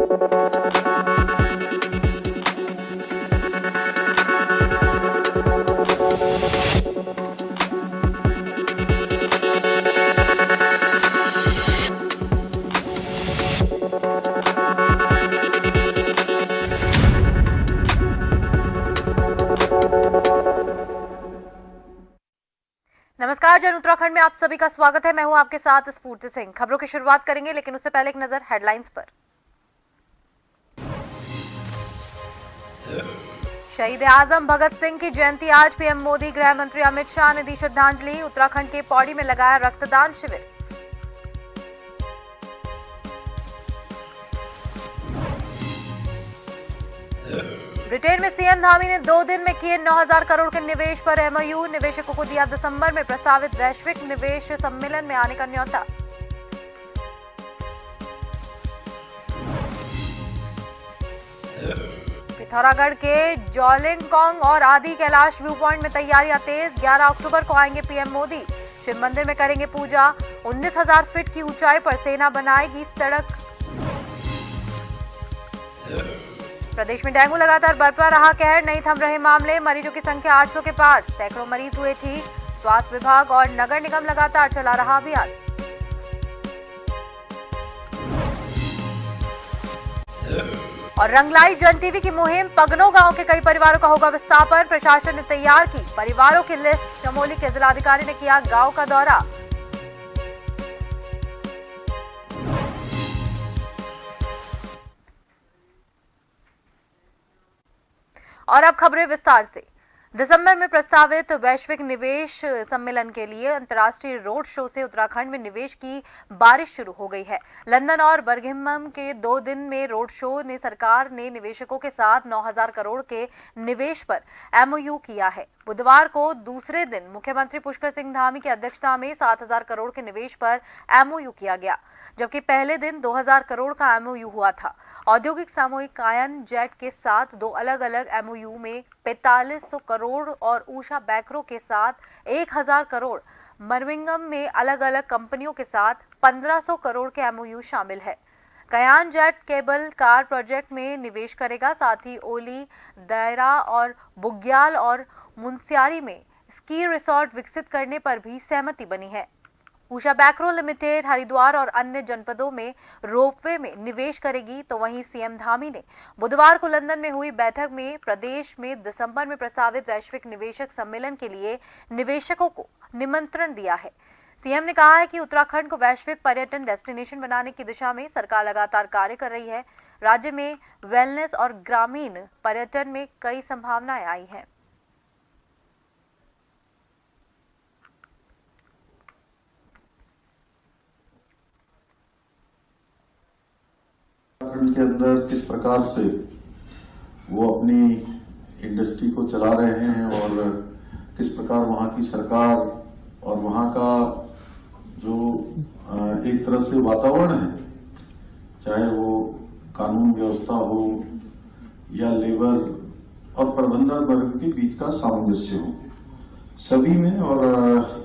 नमस्कार जन उत्तराखंड में आप सभी का स्वागत है। मैं हूं आपके साथ स्फूर्ति सिंह। खबरों की शुरुआत करेंगे, लेकिन उससे पहले एक नजर हेडलाइंस पर। शहीद आजम भगत सिंह की जयंती आज। पीएम मोदी, गृह मंत्री अमित शाह ने दी श्रद्धांजलि। उत्तराखंड के पौड़ी में लगाया रक्तदान शिविर। ब्रिटेन में सीएम धामी ने 2 दिन में किए 9,000 करोड़ के निवेश पर एमओयू। निवेशकों को दिया दिसंबर में प्रस्तावित वैश्विक निवेश सम्मेलन में आने का न्योता। पिथौरागढ़ के जोलिंगकोंग और आदि कैलाश व्यू पॉइंट में तैयारियां तेज। 11 अक्टूबर को आएंगे पीएम मोदी। शिव मंदिर में करेंगे पूजा। 19,000 फीट की ऊंचाई पर सेना बनाएगी सड़क। प्रदेश में डेंगू लगातार बरपा रहा कहर। नहीं थम रहे मामले। मरीजों की संख्या 800 के पार। सैकड़ों मरीज हुए ठीक। स्वास्थ्य विभाग और नगर निगम लगातार चला रहा अभियान। और रंगलाई जन टीवी की मुहिम। पगनो गांव के कई परिवारों का होगा विस्थापन। प्रशासन ने तैयार की परिवारों की लिस्ट। चमोली के जिलाधिकारी ने किया गांव का दौरा। और अब खबरें विस्तार से। दिसंबर में प्रस्तावित वैश्विक निवेश सम्मेलन के लिए अंतर्राष्ट्रीय रोड शो से उत्तराखंड में निवेश की बारिश शुरू हो गई है। लंदन और बर्मिंघम के 2 दिन में रोड शो ने सरकार ने निवेशकों के साथ 9,000 करोड़ के निवेश पर एमओयू किया है। बुधवार को दूसरे दिन मुख्यमंत्री पुष्कर सिंह धामी की अध्यक्षता में 7,000 करोड़ के निवेश पर एमओयू किया गया, जबकि पहले दिन 2,000 करोड़ का एमओयू हुआ था। औद्योगिक सामूहिकायन जेट के साथ 2 अलग अलग एमओयू में 4500 करोड़ और ऊषा बैकरो के साथ 1,000 करोड़, बर्मिंघम में अलग अलग कंपनियों के साथ 1,500 करोड़ के एमओयू शामिल है। कयान जेट केबल कार प्रोजेक्ट में निवेश करेगा। साथ ही ओली, दायरा और बुग्याल और मुनस्यारी में स्की रिसोर्ट विकसित करने पर भी सहमति बनी है। ऊषा बैकरो लिमिटेड हरिद्वार और अन्य जनपदों में रोपवे में निवेश करेगी। तो वहीं सीएम धामी ने बुधवार को लंदन में हुई बैठक में प्रदेश में दिसंबर में प्रस्तावित वैश्विक निवेशक सम्मेलन के लिए निवेशकों को निमंत्रण दिया है। सीएम ने कहा है कि उत्तराखंड को वैश्विक पर्यटन डेस्टिनेशन बनाने की दिशा में सरकार लगातार कार्य कर रही है। राज्य में वेलनेस और ग्रामीण पर्यटन में कई संभावनाएं आई हैं। उत्तराखंड के अंदर किस प्रकार से वो अपनी इंडस्ट्री को चला रहे हैं और किस प्रकार वहाँ की सरकार और वहाँ का जो एक तरह से वातावरण है, चाहे वो कानून व्यवस्था हो या लेबर और प्रबंधन वर्ग के बीच का सामंजस्य हो, सभी में और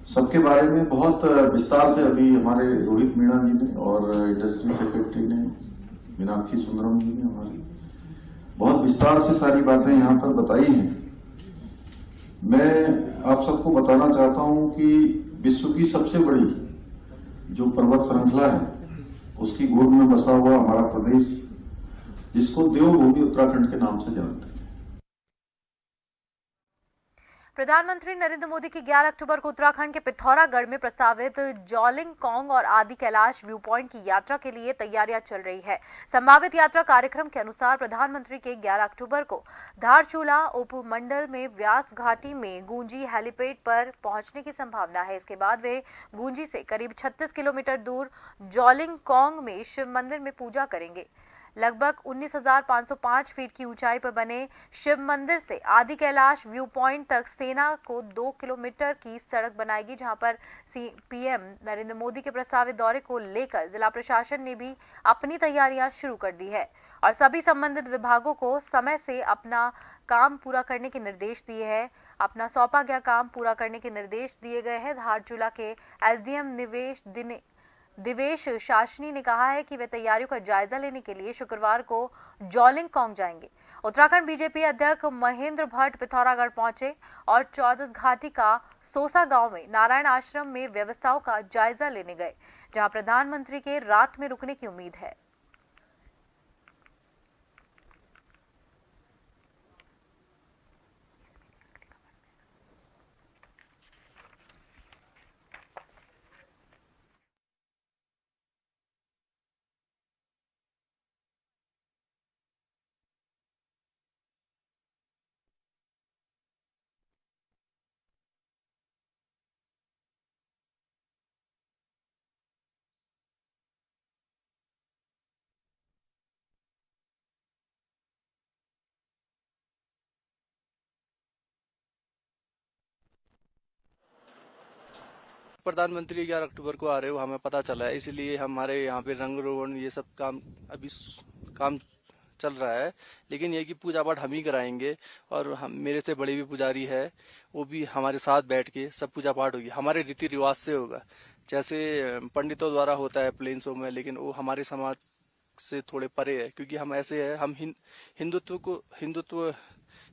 सबके बारे में बहुत विस्तार से अभी हमारे रोहित मीणा जी ने और इंडस्ट्री सेक्रेटरी ने, मीनाक्षी सुंदरम जी ने हमारी बहुत विस्तार से सारी बातें यहाँ पर बताई हैं। मैं आप सबको बताना चाहता हूँ कि विश्व की सबसे बड़ी जो पर्वत श्रृंखला है, उसकी गोद में बसा हुआ हमारा प्रदेश, जिसको देवभूमि उत्तराखंड के नाम से जानते हैं। प्रधानमंत्री नरेंद्र मोदी की 11 अक्टूबर को उत्तराखंड के पिथौरागढ़ में प्रस्तावित जोलिंगकोंग और आदि कैलाश व्यू पॉइंट की यात्रा के लिए तैयारियां चल रही है। संभावित यात्रा कार्यक्रम के अनुसार प्रधानमंत्री के 11 अक्टूबर को धारचूला उपमंडल में व्यास घाटी में गूंजी हेलीपैड पर पहुंचने की संभावना है। इसके बाद वे गूंजी से करीब 36 किलोमीटर दूर जोलिंगकोंग में शिव मंदिर में पूजा करेंगे। लगभग 19,505 फीट की ऊंचाई पर बने शिव मंदिर से आदि कैलाश व्यू पॉइंट तक सेना को 2 किलोमीटर की सड़क बनाएगी, जहां पर पीएम नरेंद्र मोदी के प्रस्तावित दौरे को लेकर जिला प्रशासन ने भी अपनी तैयारियां शुरू कर दी है और सभी संबंधित विभागों को समय से अपना काम पूरा करने के निर्देश दिए हैं। अपना सौंपा गया काम पूरा करने के निर्देश दिए गए हैं। धारचूला के एसडीएम दिवेश शासनी ने कहा है कि वे तैयारियों का जायजा लेने के लिए शुक्रवार को जॉलिंगकोंग जाएंगे। उत्तराखंड बीजेपी अध्यक्ष महेंद्र भट्ट पिथौरागढ़ पहुंचे और चौदस घाटी का सोसा गांव में नारायण आश्रम में व्यवस्थाओं का जायजा लेने गए, जहां प्रधानमंत्री के रात में रुकने की उम्मीद है। प्रधानमंत्री 11 अक्टूबर को आ रहे हो, हमें पता चला है, इसलिए हमारे यहाँ पे रंग रोगन ये सब काम अभी काम चल रहा है। लेकिन ये कि पूजा पाठ हम ही कराएंगे और हम मेरे से बड़े भी पुजारी है, वो भी हमारे साथ बैठ के सब पूजा पाठ होगी, हमारे रीति रिवाज से होगा, जैसे पंडितों द्वारा होता है प्लेन शो में। लेकिन वो हमारे समाज से थोड़े परे है, क्योंकि हम ऐसे है, हम हिंदुत्व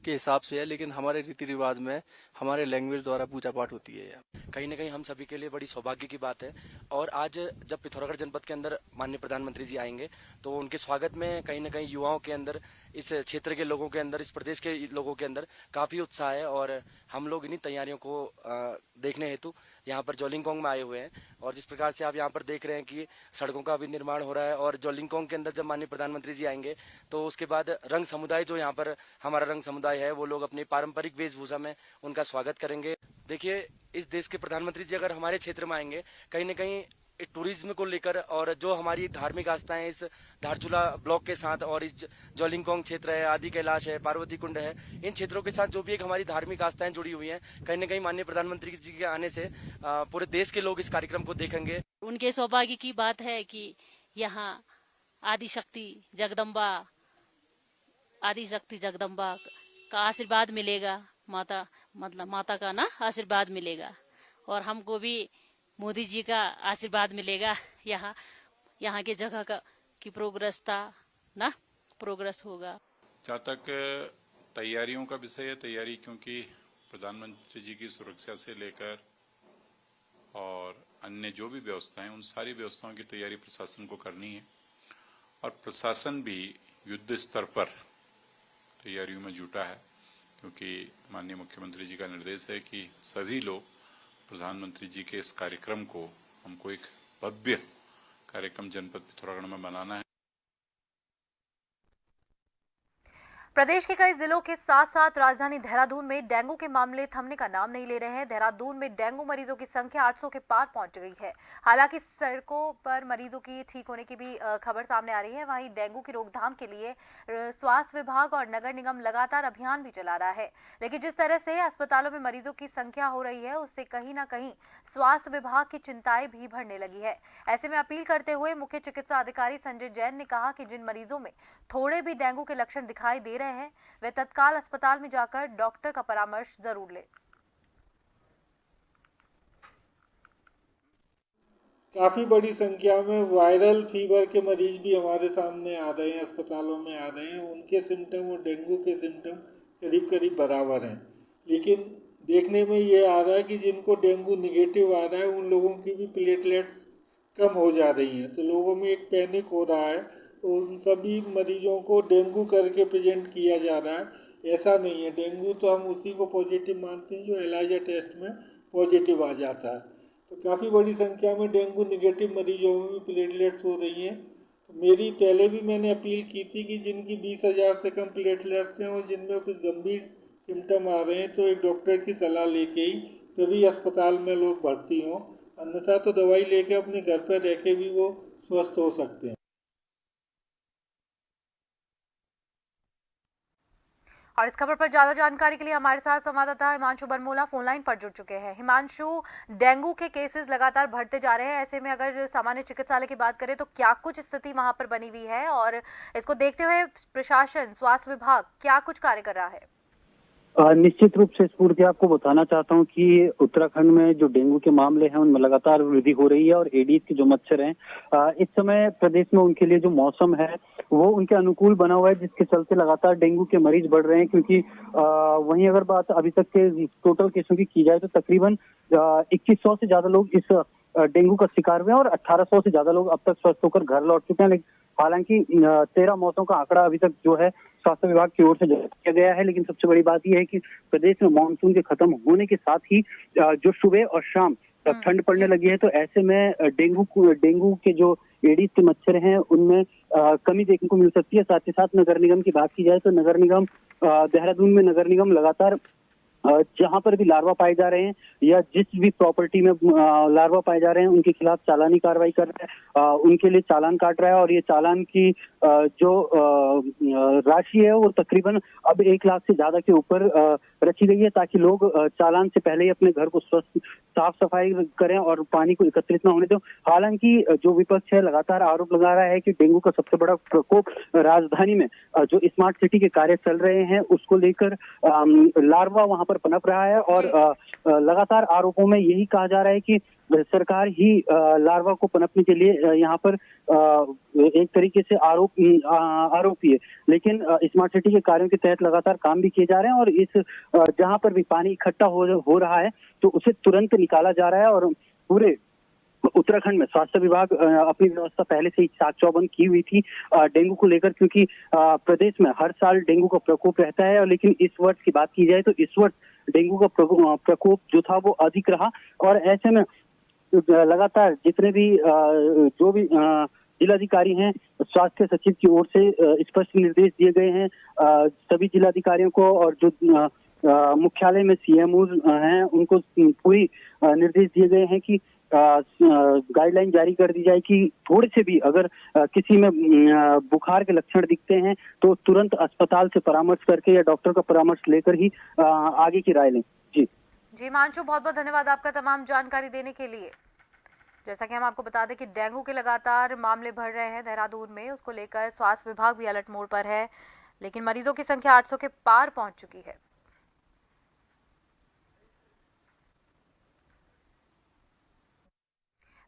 के हिसाब से है, लेकिन हमारे रीति रिवाज में हमारे लैंग्वेज द्वारा पूजा पाठ होती है। कहीं ना कहीं हम सभी के लिए बड़ी सौभाग्य की बात है। और आज जब पिथौरागढ़ जनपद के अंदर माननीय प्रधानमंत्री जी आएंगे तो उनके स्वागत में कहीं ना कहीं युवाओं के अंदर, इस क्षेत्र के लोगों के अंदर, इस प्रदेश के लोगों के अंदर काफी उत्साह है। और हम लोग इन्हीं तैयारियों को देखने हेतु यहाँ पर जॉलिंगकोंग में आए हुए हैं। और जिस प्रकार से आप यहाँ पर देख रहे हैं कि सड़कों का भी निर्माण हो रहा है, और जॉलिंगकोंग के अंदर जब माननीय प्रधानमंत्री जी आएंगे तो उसके बाद रंग समुदाय, जो यहाँ पर हमारा रंग समुदाय है, वो लोग अपनी पारंपरिक वेशभूषा में उनका स्वागत करेंगे। देखिए, इस देश के प्रधानमंत्री जी अगर हमारे क्षेत्र में आएंगे, कहीं ना कहीं टूरिज्म को लेकर, और जो हमारी धार्मिक आस्थाएं इस धारचूला ब्लॉक के साथ, और इस जॉलिंगकोंग क्षेत्र है, आदि कैलाश है, पार्वती कुंड है, इन क्षेत्रों के साथ जो भी एक हमारी धार्मिक आस्थाएं जुड़ी हुई हैं, कहीं ना कहीं माननीय प्रधानमंत्री जी के आने से पूरे देश के लोग इस कार्यक्रम को देखेंगे। उनके सौभाग्य की बात है कि यहाँ आदिशक्ति जगदम्बा का आशीर्वाद मिलेगा, माता का ना आशीर्वाद मिलेगा, और हमको भी मोदी जी का आशीर्वाद मिलेगा। यहाँ के जगह की प्रोग्रेस होगा। जहाँ तक तैयारियों का विषय है, तैयारी क्योंकि प्रधानमंत्री जी की सुरक्षा से लेकर और अन्य जो भी व्यवस्थाएं, उन सारी व्यवस्थाओं की तैयारी प्रशासन को करनी है, और प्रशासन भी युद्ध स्तर पर तैयारियों में जुटा है, क्योंकि माननीय मुख्यमंत्री जी का निर्देश है कि सभी लोग प्रधानमंत्री जी के इस कार्यक्रम को, हमको एक भव्य कार्यक्रम जनपद पिथौरागढ़ में बनाना है। प्रदेश के कई जिलों के साथ साथ राजधानी देहरादून में डेंगू के मामले थमने का नाम नहीं ले रहे हैं। देहरादून में डेंगू मरीजों की संख्या 800 के पार पहुंच गई है। हालांकि सड़कों पर मरीजों की ठीक होने की भी खबर सामने आ रही है। वहीं डेंगू की रोकथाम के लिए स्वास्थ्य विभाग और नगर निगम लगातार अभियान भी चला रहा है, लेकिन जिस तरह से अस्पतालों में मरीजों की संख्या हो रही है, उससे कहीं ना कहीं स्वास्थ्य विभाग की चिंताएं भी बढ़ने लगी है। ऐसे में अपील करते हुए मुख्य चिकित्सा अधिकारी संजय जैन ने कहा कि जिन मरीजों में थोड़े भी डेंगू के लक्षण दिखाई दे रहे हैं, वे तत्काल अस्पताल में जाकर डॉक्टर का परामर्श जरूर लें। काफी बड़ी संख्या में वायरल फीवर के मरीज भी हमारे सामने आ रहे हैं, अस्पतालों में आ रहे हैं। उनके सिम्टम और डेंगू के सिम्टम करीब करीब बराबर हैं, लेकिन देखने में ये आ रहा है कि जिनको डेंगू निगेटिव आ रहा है, उन लोगों की भी प्लेटलेट्स कम हो जा रही हैं। तो लोगों में एक पैनिक हो रहा है, तो उन सभी मरीजों को डेंगू करके प्रेजेंट किया जा रहा है। ऐसा नहीं है, डेंगू तो हम उसी को पॉजिटिव मानते हैं जो एलाइजा टेस्ट में पॉजिटिव आ जाता है। तो काफ़ी बड़ी संख्या में डेंगू निगेटिव मरीजों में भी प्लेटलेट्स हो रही हैं। तो मेरी पहले भी मैंने अपील की थी कि जिनकी 20,000 से कम प्लेटलेट्स हैं और जिनमें कुछ गंभीर सिम्टम आ रहे हैं, तो एक डॉक्टर की सलाह लेके ही तभी अस्पताल में लोग भर्ती हों, अन्यथा तो दवाई लेके अपने घर पर रह के भी वो स्वस्थ हो सकते हैं। और इस खबर पर ज्यादा जानकारी के लिए हमारे साथ संवाददाता हिमांशु बरमोला फोन लाइन पर जुड़ चुके हैं। हिमांशु, डेंगू के केसेस लगातार बढ़ते जा रहे हैं, ऐसे में अगर सामान्य चिकित्सालय की बात करें तो क्या कुछ स्थिति वहां पर बनी हुई है, और इसको देखते हुए प्रशासन, स्वास्थ्य विभाग क्या कुछ कार्य कर रहा है? निश्चित रूप से स्फूर्ति आपको बताना चाहता हूं कि उत्तराखंड में जो डेंगू के मामले हैं उनमें लगातार वृद्धि हो रही है और एडीज के जो मच्छर हैं इस समय प्रदेश में उनके लिए जो मौसम है वो उनके अनुकूल बना हुआ है, जिसके चलते लगातार डेंगू के मरीज बढ़ रहे हैं। क्योंकि वहीं अगर बात अभी तक के टोटल केसों की जाए तो तकरीबन 2100 से ज्यादा लोग इस डेंगू का शिकार हुए हैं और 1800 से ज्यादा लोग अब तक स्वस्थ होकर घर लौट चुके हैं। हालांकि 13 मौतों का आंकड़ा अभी तक जो है स्वास्थ्य विभाग की ओर से जारी किया गया है, लेकिन सबसे बड़ी बात यह है कि प्रदेश में मानसून के खत्म होने के साथ ही जो सुबह और शाम ठंड पड़ने लगी है, तो ऐसे में डेंगू के जो एडीज के मच्छर हैं उनमें कमी देखने को मिल सकती है। साथ ही साथ नगर निगम की बात की जाए तो नगर निगम देहरादून में नगर निगम लगातार जहां पर भी लार्वा पाए जा रहे हैं या जिस भी प्रॉपर्टी में लार्वा पाए जा रहे हैं उनके खिलाफ चालानी कार्रवाई कर रहा है, उनके लिए चालान काट रहा है। और ये चालान की जो राशि है वो तकरीबन अब 1 लाख से ज्यादा के ऊपर रखी गई है, ताकि लोग चालान से पहले ही अपने घर को साफ सफाई करें और पानी को एकत्रित न होने दें। हालांकि जो विपक्ष है लगातार आरोप लगा रहा है कि डेंगू का सबसे बड़ा प्रकोप राजधानी में जो स्मार्ट सिटी के कार्य चल रहे हैं उसको लेकर लार्वा वहां पर पनप रहा है और लगातार आरोपों में यही कहा जा रहा है कि सरकार ही लार्वा को पनपने के लिए यहाँ पर एक तरीके से आरोपी है। लेकिन स्मार्ट सिटी के कार्यों के तहत लगातार काम भी किए जा रहे हैं और इस जहाँ पर भी पानी इकट्ठा हो रहा है तो उसे तुरंत निकाला जा रहा है। और पूरे उत्तराखंड में स्वास्थ्य विभाग अपनी व्यवस्था पहले से ही चाक चौबंद की हुई थी डेंगू को लेकर, क्योंकि प्रदेश में हर साल डेंगू का प्रकोप रहता है। लेकिन इस वर्ष की बात की जाए तो इस वर्ष डेंगू का प्रकोप जो था वो अधिक रहा और ऐसे में लगातार जितने भी जो भी जिलाधिकारी हैं स्वास्थ्य सचिव की ओर से स्पष्ट निर्देश दिए गए हैं सभी जिलाधिकारियों को, और जो मुख्यालय में सीएमओ हैं उनको पूरी निर्देश दिए गए हैं कि गाइडलाइन जारी कर दी जाए कि थोड़े से भी अगर किसी में बुखार के लक्षण दिखते हैं तो तुरंत अस्पताल से परामर्श करके या डॉक्टर का परामर्श लेकर ही आगे की राय लें। जी हिमांशु, बहुत बहुत धन्यवाद आपका तमाम जानकारी देने के लिए। जैसा कि हम आपको बता दें कि डेंगू के लगातार मामले बढ़ रहे हैं देहरादून में, उसको लेकर स्वास्थ्य विभाग भी अलर्ट मोड पर है, लेकिन मरीजों की संख्या 800 के पार पहुंच चुकी है।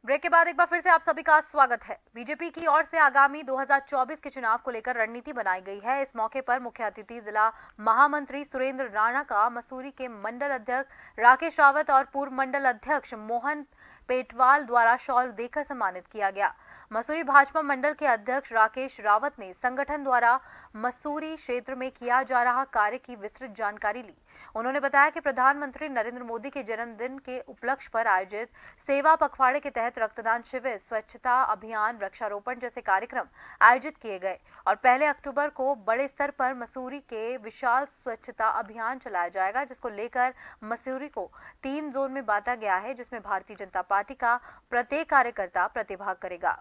ब्रेक के बाद एक बार फिर से आप सभी का स्वागत है। बीजेपी की ओर से आगामी 2024 के चुनाव को लेकर रणनीति बनाई गई है। इस मौके पर मुख्य अतिथि जिला महामंत्री सुरेंद्र राणा का मसूरी के मंडल अध्यक्ष राकेश रावत और पूर्व मंडल अध्यक्ष मोहन पेटवाल द्वारा शॉल देकर सम्मानित किया गया। मसूरी भाजपा मंडल के अध्यक्ष राकेश रावत ने संगठन द्वारा मसूरी क्षेत्र में किया जा रहा कार्य की विस्तृत जानकारी ली। उन्होंने बताया कि प्रधानमंत्री नरेंद्र मोदी के जन्मदिन के उपलक्ष्य पर आयोजित सेवा पखवाड़े के तहत रक्तदान शिविर, स्वच्छता अभियान, वृक्षारोपण जैसे कार्यक्रम आयोजित किए गए और 1 अक्टूबर को बड़े स्तर पर मसूरी के विशाल स्वच्छता अभियान चलाया जाएगा, जिसको लेकर मसूरी को 3 जोन में बांटा गया है, जिसमें भारतीय जनता पार्टी का प्रत्येक कार्यकर्ता प्रतिभाग करेगा।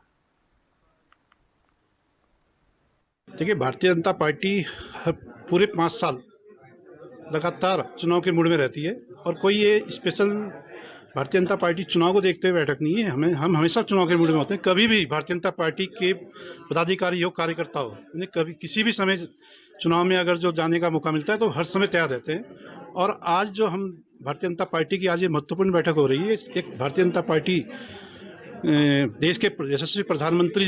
देखिए, भारतीय जनता पार्टी पूरे 5 साल लगातार चुनाव के मूड में रहती है और कोई ये स्पेशल भारतीय जनता पार्टी चुनाव को देखते हुए बैठक नहीं है। हम हमेशा चुनाव के मूड में होते हैं। कभी भी भारतीय जनता पार्टी के पदाधिकारी हो, कार्यकर्ता हो, उन्हें कभी किसी भी समय चुनाव में अगर जो जाने का मौका मिलता है तो हर समय तैयार रहते हैं। और आज जो हम भारतीय जनता पार्टी की आज ये महत्वपूर्ण बैठक हो रही है, एक भारतीय जनता पार्टी देश के यशस्वी प्रधानमंत्री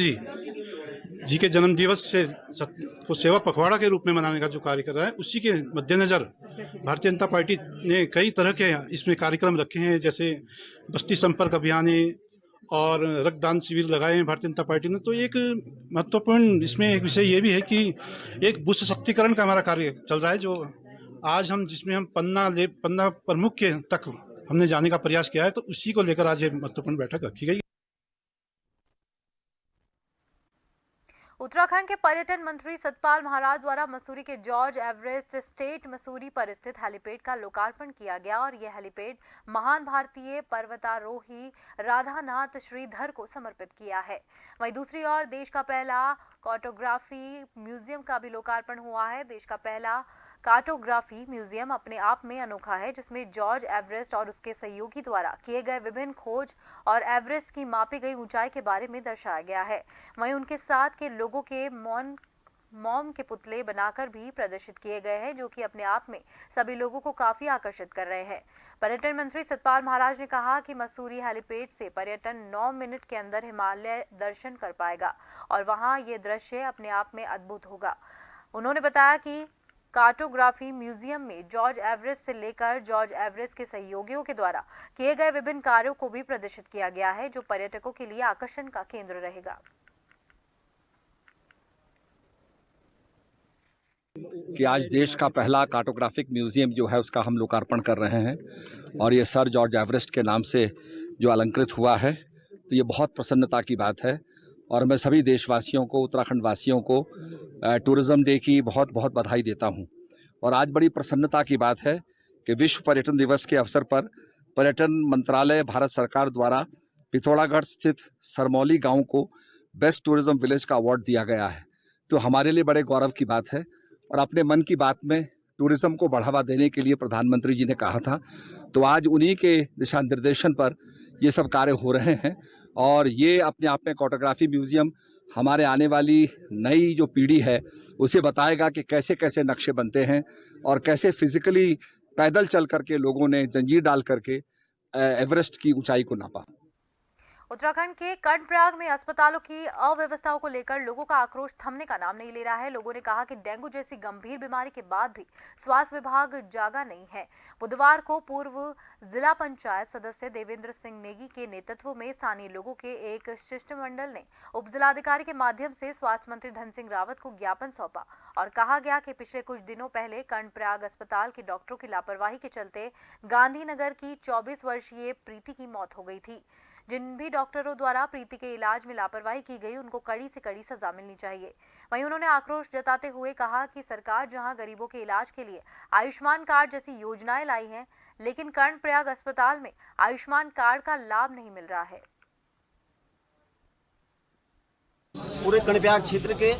जी के जन्म दिवस से को सेवा पखवाड़ा के रूप में मनाने का जो कार्य कर रहा है, उसी के मद्देनजर भारतीय जनता पार्टी ने कई तरह के इसमें कार्यक्रम रखे हैं, जैसे बस्ती संपर्क अभियान और रक्तदान शिविर लगाए हैं भारतीय जनता पार्टी ने। तो एक महत्वपूर्ण इसमें एक विषय ये भी है कि एक बुथ सशक्तिकरण का हमारा कार्य चल रहा है, जो आज जिसमें हम पन्ना प्रमुख के तक हमने जाने का प्रयास किया है, तो उसी को लेकर आज ये महत्वपूर्ण बैठक रखी गई। उत्तराखंड के पर्यटन मंत्री सतपाल महाराज द्वारा मसूरी के जॉर्ज एवरेस्ट स्टेट मसूरी पर स्थित हेलीपैड का लोकार्पण किया गया और यह हेलीपैड महान भारतीय पर्वतारोही राधानाथ श्रीधर को समर्पित किया है। वहीं दूसरी ओर देश का पहला कार्टोग्राफी म्यूजियम का भी लोकार्पण हुआ है। देश का पहला कार्टोग्राफी म्यूजियम अपने आप में अनोखा है, जिसमें जॉर्ज एवरेस्ट और उसके सहयोगी द्वारा किए गए विभिन्न खोज और एवरेस्ट की मापी गई ऊंचाई के बारे में दर्शाया गया है। वहीं उनके साथ के लोगों के मौन मॉम के पुतले बनाकर भी प्रदर्शित किए गए हैं, जो कि अपने आप में सभी लोगों को काफी आकर्षित कर रहे हैं। पर्यटन मंत्री सतपाल महाराज ने कहा कि मसूरी हेलीपैड से पर्यटन 9 मिनट के अंदर हिमालय दर्शन कर पाएगा और वहां ये दृश्य अपने आप में अद्भुत होगा। उन्होंने बताया कि कार्टोग्राफी म्यूजियम में जॉर्ज एवरेस्ट से लेकर जॉर्ज एवरेस्ट के सहयोगियों के द्वारा किए गए विभिन्न कार्यों को भी प्रदर्शित किया गया है, जो पर्यटकों के लिए आकर्षण का केंद्र रहेगा। कि आज देश का पहला कार्टोग्राफिक म्यूजियम जो है उसका हम लोकार्पण कर रहे हैं और ये सर जॉर्ज एवरेस्ट के नाम से जो अलंकृत हुआ है, तो ये बहुत प्रसन्नता की बात है। और मैं सभी देशवासियों को, उत्तराखंड वासियों को टूरिज्म डे की बहुत बहुत बधाई देता हूं। और आज बड़ी प्रसन्नता की बात है कि विश्व पर्यटन दिवस के अवसर पर पर्यटन मंत्रालय भारत सरकार द्वारा पिथौरागढ़ स्थित सरमौली गांव को बेस्ट टूरिज्म विलेज का अवार्ड दिया गया है। तो हमारे लिए बड़े गौरव की बात है। और अपने मन की बात में टूरिज्म को बढ़ावा देने के लिए प्रधानमंत्री जी ने कहा था, तो आज उन्हीं के दिशा निर्देशन पर ये सब कार्य हो रहे हैं। और ये अपने आप में कार्टोग्राफी म्यूजियम हमारे आने वाली नई जो पीढ़ी है उसे बताएगा कि कैसे कैसे नक्शे बनते हैं और कैसे फिजिकली पैदल चल करके लोगों ने जंजीर डाल करके एवरेस्ट की ऊंचाई को नापा। उत्तराखंड के कर्णप्रयाग में अस्पतालों की अव्यवस्थाओं को लेकर लोगों का आक्रोश थमने का नाम नहीं ले रहा है। लोगों ने कहा कि डेंगू जैसी गंभीर बीमारी के बाद भी स्वास्थ्य विभाग जागा नहीं है। बुधवार को पूर्व जिला पंचायत सदस्य देवेंद्र सिंह नेगी के नेतृत्व में स्थानीय लोगों के एक शिष्टमंडल ने उप जिलाधिकारी के माध्यम से स्वास्थ्य मंत्री धन सिंह रावत को ज्ञापन सौंपा और कहा गया कि पिछले कुछ दिनों पहले कर्णप्रयाग अस्पताल के डॉक्टरों की लापरवाही के चलते गांधीनगर की 24 वर्षीय प्रीति की मौत हो गई थी। जिन भी डॉक्टरों द्वारा प्रीति के इलाज में लापरवाही की गई, उनको कड़ी से कड़ी सजा मिलनी चाहिए। वहीं उन्होंने आक्रोश जताते हुए कहा कि सरकार जहां गरीबों के इलाज के लिए आयुष्मान कार्ड जैसी योजनाएं लाई हैं, लेकिन कर्णप्रयाग अस्पताल में आयुष्मान कार्ड का लाभ नहीं मिल रहा है। पूरे कर्णप्रयाग क्षेत्र के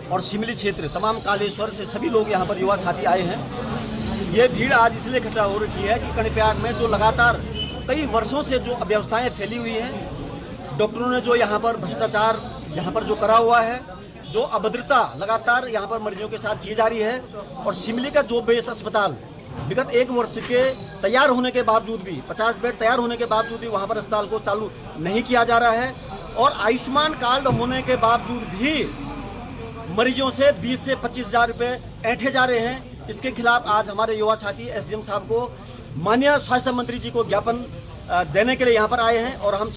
और शिमली क्षेत्र, तमाम कालेश्वर से सभी लोग यहाँ पर युवा साथी आए हैं। ये भीड़ आज इसलिए इकट्ठा हो रही है कि कर्णप्रयाग में जो लगातार कई वर्षों से जो अव्यवस्थाएं फैली हुई हैं, डॉक्टरों ने जो यहाँ पर भ्रष्टाचार यहाँ पर जो करा हुआ है, जो अभद्रता लगातार यहाँ पर मरीजों के साथ की जा रही है, और शिमली का जो बेस अस्पताल विगत 1 वर्ष के तैयार होने के बावजूद भी 50 बेड तैयार होने के बावजूद भी वहाँ पर अस्पताल को चालू नहीं किया जा रहा है, और आयुष्मान कार्ड होने के बावजूद भी मरीजों से 20 से 25 हज़ार रुपये ऐंठे जा रहे हैं। इसके खिलाफ आज हमारे युवा साथी एसडीएम साहब को, माननीय स्वास्थ्य मंत्री जी को ज्ञापन देने के लिए यहाँ पर आए हैं। और हम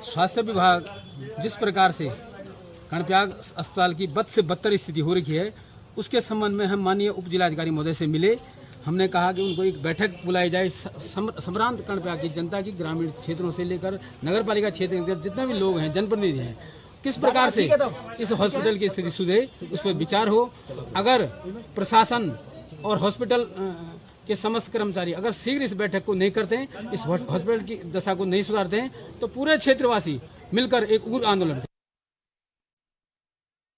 स्वास्थ्य विभाग जिस प्रकार से कर्णप्रयाग अस्पताल की बद से बदतर स्थिति हो रही है, उसके संबंध में हम माननीय उप जिलाधिकारी महोदय से मिले। हमने कहा कि उनको एक बैठक बुलाई जाए, संभ्रांत कर्णप्रयाग की जनता की, ग्रामीण क्षेत्रों से लेकर नगर पालिका क्षेत्र के जितने भी लोग हैं, जनप्रतिनिधि हैं, किस प्रकार से इस हॉस्पिटल की स्थिति सुधरे, उस पर विचार हो। अगर प्रशासन और हॉस्पिटल के समस्त कर्मचारी अगर शीघ्र इस बैठक को नहीं करते हैं, इस हॉस्पिटल की दशा को नहीं सुधारते हैं, तो पूरे क्षेत्रवासी मिलकर एक उग्र आंदोलन।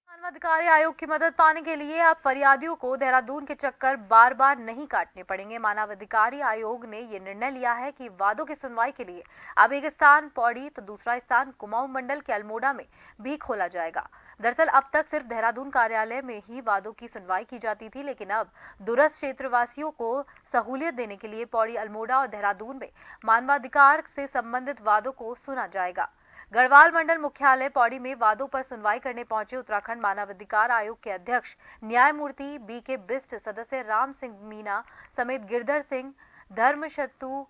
मानवाधिकार आयोग की मदद पाने के लिए अब फरियादियों को देहरादून के चक्कर बार बार नहीं काटने पड़ेंगे। मानवाधिकार आयोग ने ये निर्णय लिया है कि वादों की सुनवाई के लिए अब एक स्थान पौड़ी तो दूसरा स्थान कुमाऊं मंडल के अल्मोड़ा में भी खोला जाएगा। दरअसल अब तक सिर्फ देहरादून कार्यालय में ही वादों की सुनवाई की जाती थी, लेकिन अब दूरस्थ क्षेत्रवासियों को सहूलियत देने के लिए पौड़ी, अल्मोड़ा और देहरादून में मानवाधिकार से संबंधित वादों को सुना जाएगा। गढ़वाल मंडल मुख्यालय पौड़ी में वादों पर सुनवाई करने पहुंचे उत्तराखंड मानवाधिकार आयोग के अध्यक्ष न्यायमूर्ति बीके बिस्ट, सदस्य राम सिंह मीना समेत गिरधर सिंह, धर्मशत्रु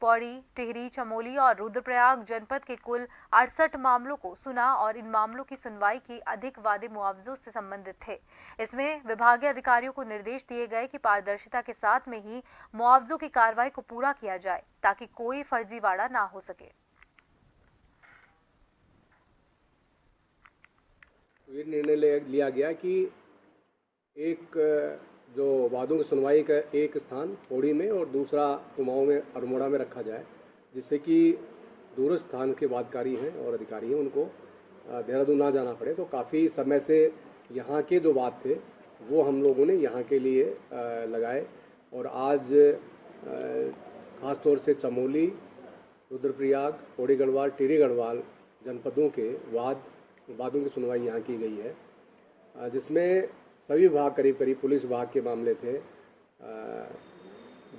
पौड़ी, टिहरी, चमोली और रुद्रप्रयाग जनपद के कुल 68 मामलों को सुना और इन मामलों की सुनवाई की अधिक वादे मुआवजों से संबंधित थे। इसमें विभागीय अधिकारियों को निर्देश दिए गए कि पारदर्शिता के साथ में ही मुआवजों की कार्रवाई को पूरा किया जाए ताकि कोई फर्जीवाड़ा ना हो सके। ये निर्णय लिया गया कि एक जो वादों की सुनवाई का एक स्थान पौड़ी में और दूसरा कुमाऊं में, अल्मोड़ा में रखा जाए, जिससे कि दूरस्थ स्थान के वादकारी हैं और अधिकारी हैं उनको देहरादून ना जाना पड़े। तो काफ़ी समय से यहाँ के जो वाद थे वो हम लोगों ने यहाँ के लिए लगाए, और आज ख़ास तौर से चमोली, रुद्रप्रयाग, पौड़ी गढ़वाल, टिहरी गढ़वाल जनपदों के वादों की सुनवाई यहाँ की गई है, जिसमें सभी विभाग करीब करीब, पुलिस विभाग के मामले थे,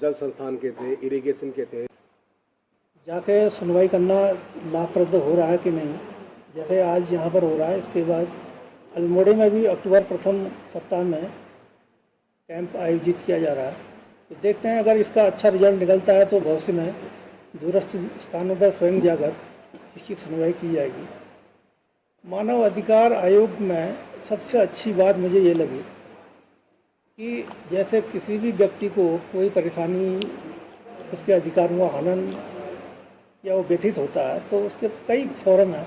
जल संस्थान के थे, इरिगेशन के थे। जाके सुनवाई करना लाभप्रद हो रहा है कि नहीं, जैसे आज यहाँ पर हो रहा है, इसके बाद अल्मोड़े में भी अक्टूबर प्रथम सप्ताह में कैंप आयोजित किया जा रहा है। तो देखते हैं, अगर इसका अच्छा रिजल्ट निकलता है तो भविष्य में दूरस्थ स्थानों पर स्वयं जाकर इसकी सुनवाई की जाएगी। मानव अधिकार आयोग में सबसे अच्छी बात मुझे ये लगी कि जैसे किसी भी व्यक्ति को कोई परेशानी, उसके अधिकारों का हनन या वो व्यथित होता है तो उसके कई फोरम हैं,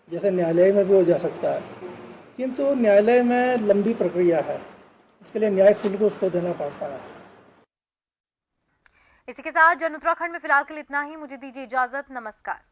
जैसे न्यायालय में भी हो जा सकता है, किंतु न्यायालय में लंबी प्रक्रिया है, इसके लिए न्याय शुल्क उसको देना पड़ता है। इसी के साथ जन उत्तराखंड में फिलहाल के लिए इतना ही। मुझे दीजिए इजाजत। नमस्कार।